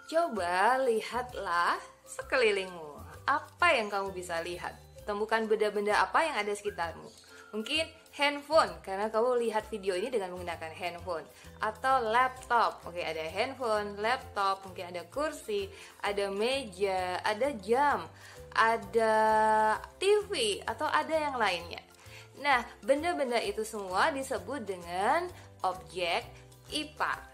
Coba lihatlah sekelilingmu. Apa yang kamu bisa lihat? Temukan benda-benda apa yang ada sekitarmu. Mungkin handphone, karena kamu lihat video ini dengan menggunakan handphone. Atau laptop, oke, ada handphone, laptop, mungkin ada kursi, ada meja, ada jam, ada TV, atau ada yang lainnya. Nah, benda-benda itu semua disebut dengan objek IPA.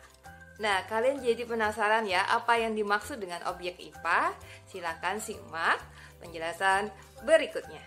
Nah, kalian jadi penasaran ya apa yang dimaksud dengan objek IPA? Silakan simak penjelasan berikutnya.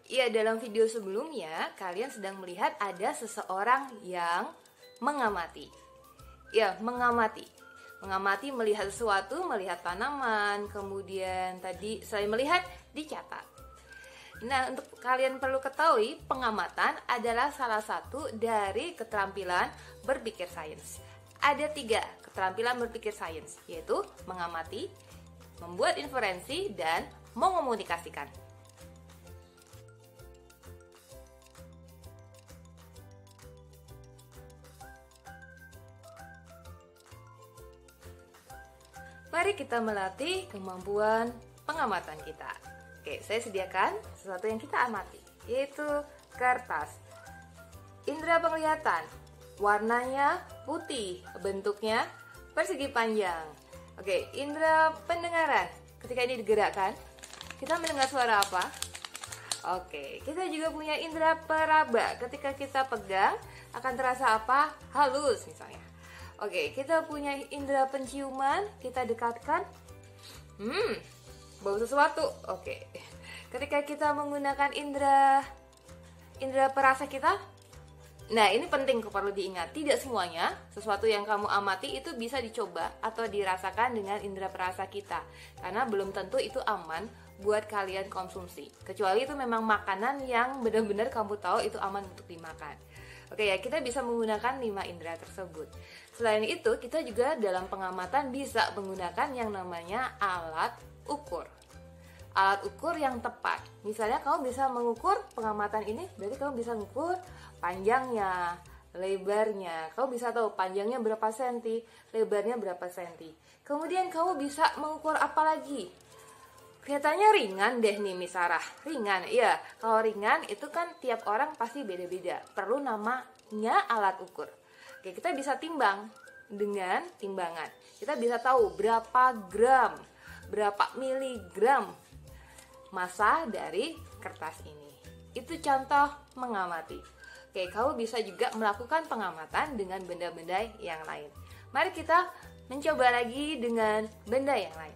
Ya, dalam video sebelumnya kalian sedang melihat ada seseorang yang mengamati. Ya, mengamati. Mengamati, melihat sesuatu, melihat tanaman, kemudian tadi selain melihat, dicatat. Nah, untuk kalian perlu ketahui, pengamatan adalah salah satu dari keterampilan berpikir sains. Ada 3 keterampilan berpikir sains, yaitu mengamati, membuat inferensi, dan mengomunikasikan. Mari kita melatih kemampuan pengamatan kita. Oke, saya sediakan sesuatu yang kita amati, yaitu kertas. Indera penglihatan, warnanya putih, bentuknya persegi panjang. Oke, indera pendengaran, ketika ini digerakkan, kita mendengar suara apa? Oke, kita juga punya indera peraba, ketika kita pegang akan terasa apa? Halus misalnya. Oke, kita punya indera penciuman, kita dekatkan, bau sesuatu. Oke, ketika kita menggunakan indera perasa kita, nah ini penting perlu diingat, tidak semuanya sesuatu yang kamu amati itu bisa dicoba atau dirasakan dengan indera perasa kita, karena belum tentu itu aman buat kalian konsumsi, kecuali itu memang makanan yang benar-benar kamu tahu itu aman untuk dimakan. Oke ya, kita bisa menggunakan 5 indera tersebut. Selain itu, kita juga dalam pengamatan bisa menggunakan yang namanya alat ukur. Alat ukur yang tepat. Misalnya kamu bisa mengukur pengamatan ini, berarti kamu bisa mengukur panjangnya, lebarnya. Kamu bisa tahu panjangnya berapa senti, lebarnya berapa senti. Kemudian kamu bisa mengukur apa lagi? Kelihatannya ringan deh nih Miss Sarah. Ringan, iya. Kalau ringan itu kan tiap orang pasti beda-beda. Perlu namanya alat ukur. Oke, kita bisa timbang dengan timbangan. Kita bisa tahu berapa gram, berapa miligram massa dari kertas ini. Itu contoh mengamati. Oke, kamu bisa juga melakukan pengamatan dengan benda-benda yang lain. Mari kita mencoba lagi dengan benda yang lain.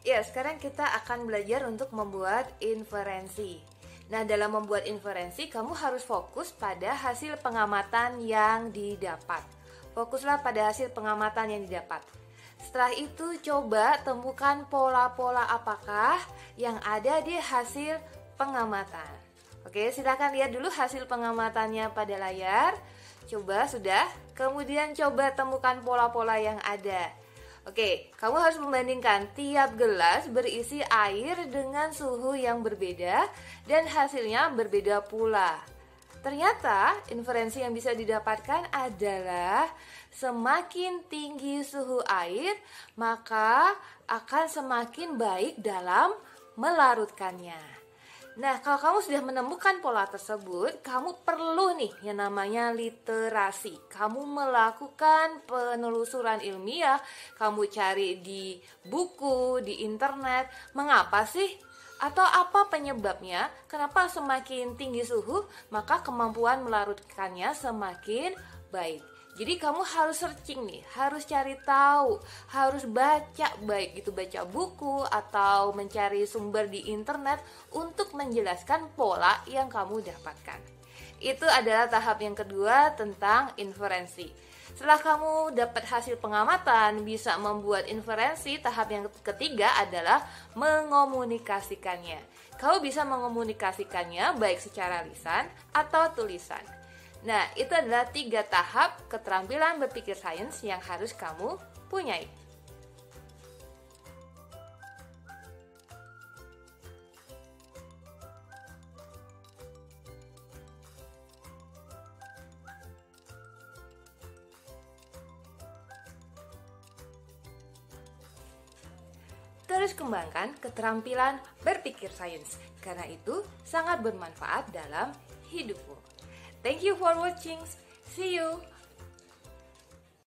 Ya, sekarang kita akan belajar untuk membuat inferensi. Nah, dalam membuat inferensi, kamu harus fokus pada hasil pengamatan yang didapat. Fokuslah pada hasil pengamatan yang didapat. Setelah itu, coba temukan pola-pola apakah yang ada di hasil pengamatan. Oke, silakan lihat dulu hasil pengamatannya pada layar. Coba, sudah? Kemudian coba temukan pola-pola yang ada. Oke, kamu harus membandingkan tiap gelas berisi air dengan suhu yang berbeda dan hasilnya berbeda pula. Ternyata inferensi yang bisa didapatkan adalah semakin tinggi suhu air, maka akan semakin baik dalam melarutkannya. Nah, kalau kamu sudah menemukan pola tersebut, kamu perlu nih yang namanya literasi. Kamu melakukan penelusuran ilmiah, kamu cari di buku, di internet, mengapa sih? Atau apa penyebabnya? Kenapa semakin tinggi suhu, maka kemampuan melarutkannya semakin baik. Jadi kamu harus searching nih, harus cari tahu, harus baca, baik itu baca buku atau mencari sumber di internet untuk menjelaskan pola yang kamu dapatkan. Itu adalah tahap yang kedua tentang inferensi. Setelah kamu dapat hasil pengamatan, bisa membuat inferensi, tahap yang ketiga adalah mengomunikasikannya. Kamu bisa mengomunikasikannya baik secara lisan atau tulisan. Nah, itu adalah 3 tahap keterampilan berpikir sains yang harus kamu punyai. Terus kembangkan keterampilan berpikir sains, karena itu sangat bermanfaat dalam hidupmu. Thank you for watching. See you.